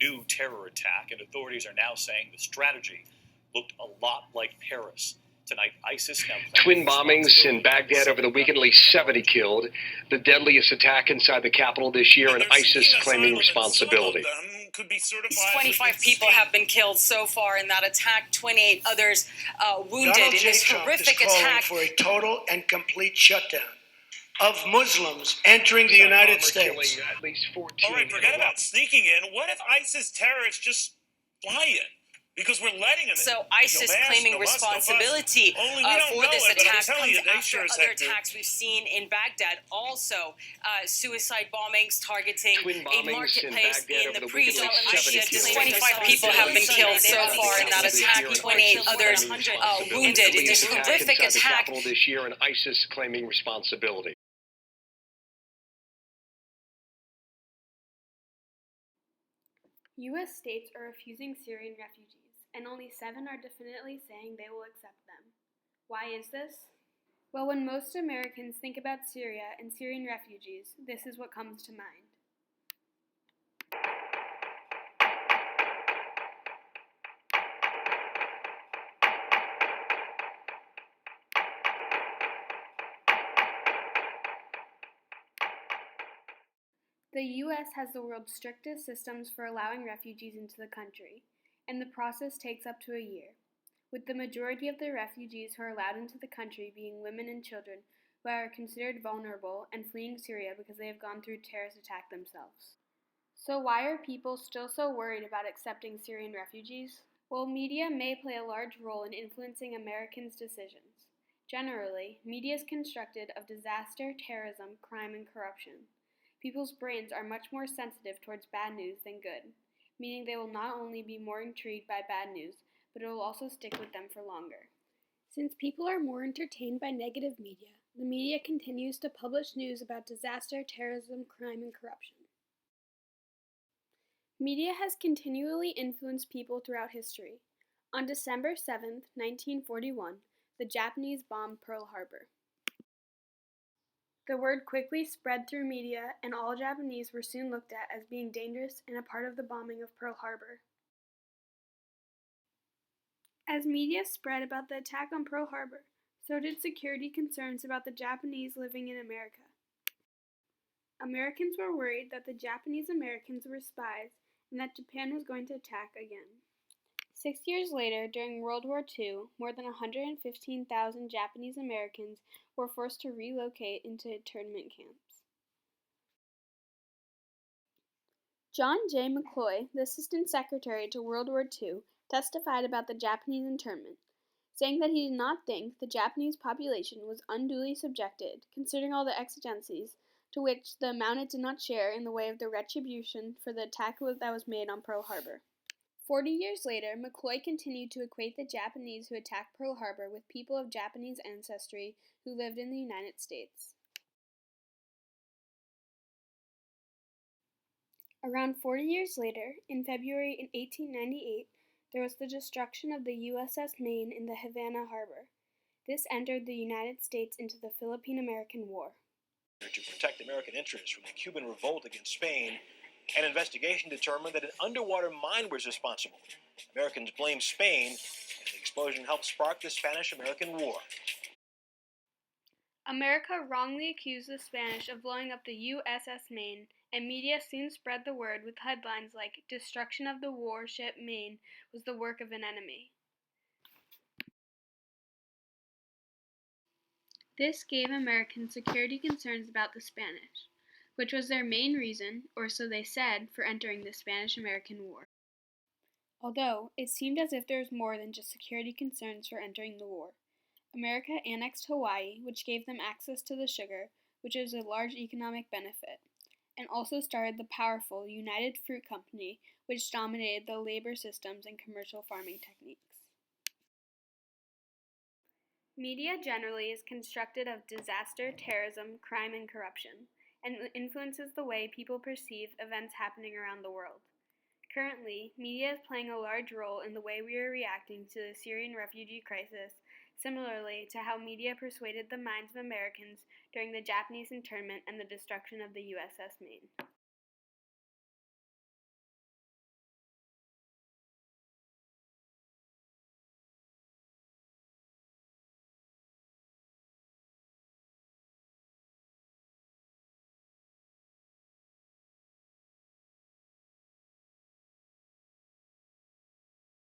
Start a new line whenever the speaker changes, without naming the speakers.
new terror attack, and authorities are now saying the strategy looked a lot like Paris. Tonight, ISIS now
twin bombings in Baghdad over the weekend, at least 70 killed. The deadliest attack inside the capital this year, and ISIS claiming responsibility.
25 people have been killed so far in that attack, 28 others wounded
Donald
in
J.
this
Trump
horrific
is calling
attack.
for a total and complete shutdown of Muslims entering the United States.
At least 14.
All right, forget about sneaking in. What if ISIS terrorists just fly in? Because we're letting them in.
So ISIS claiming responsibility for this attack comes after other attacks we've seen in Baghdad. Also, suicide bombings targeting a marketplace in the pre-development Shia district. 25 people have been killed so far in that attack. 28 others wounded in this horrific attack.
This year, and ISIS claiming responsibility.
U.S. states are refusing Syrian refugees, and only 7 are definitely saying they will accept them. Why is this? Well, when most Americans think about Syria and Syrian refugees, this is what comes to mind. The U.S. has the world's strictest systems for allowing refugees into the country, and the process takes up to a year, with the majority of the refugees who are allowed into the country being women and children who are considered vulnerable and fleeing Syria because they have gone through terrorist attack themselves. So why are people still so worried about accepting Syrian refugees? Well, media may play a large role in influencing Americans' decisions. Generally, media is constructed of disaster, terrorism, crime, and corruption. People's brains are much more sensitive towards bad news than good, meaning they will not only be more intrigued by bad news, but it will also stick with them for longer. Since people are more entertained by negative media, the media continues to publish news about disaster, terrorism, crime, and corruption. Media has continually influenced people throughout history. On December 7, 1941, the Japanese bombed Pearl Harbor. The word quickly spread through media, and all Japanese were soon looked at as being dangerous and a part of the bombing of Pearl Harbor. As media spread about the attack on Pearl Harbor, so did security concerns about the Japanese living in America. Americans were worried that the Japanese Americans were spies and that Japan was going to attack again. 6 years later, during World War II, more than 115,000 Japanese Americans were forced to relocate into internment camps. John J. McCloy, the Assistant Secretary to World War II, testified about the Japanese internment, saying that he did not think the Japanese population was unduly subjected, considering all the exigencies to which the amount it did not share in the way of the retribution for the attack that was made on Pearl Harbor. 40 years later, McCloy continued to equate the Japanese who attacked Pearl Harbor with people of Japanese ancestry who lived in the United States. Around 40 years later, in February 1898, there was the destruction of the USS Maine in the Havana Harbor. This entered the United States into the Philippine-American War.
To protect American interests from the Cuban revolt against Spain, an investigation determined that an underwater mine was responsible. Americans blamed Spain, and the explosion helped spark the Spanish-American War.
America wrongly accused the Spanish of blowing up the USS Maine, and media soon spread the word with headlines like "Destruction of the warship Maine was the work of an enemy." This gave Americans security concerns about the Spanish, which was their main reason, or so they said, for entering the Spanish-American War. Although, it seemed as if there was more than just security concerns for entering the war. America annexed Hawaii, which gave them access to the sugar, which is a large economic benefit, and also started the powerful United Fruit Company, which dominated the labor systems and commercial farming techniques. Media generally is constructed of disaster, terrorism, crime, and corruption, and influences the way people perceive events happening around the world. Currently, media is playing a large role in the way we are reacting to the Syrian refugee crisis, similarly to how media persuaded the minds of Americans during the Japanese internment and the destruction of the USS Maine.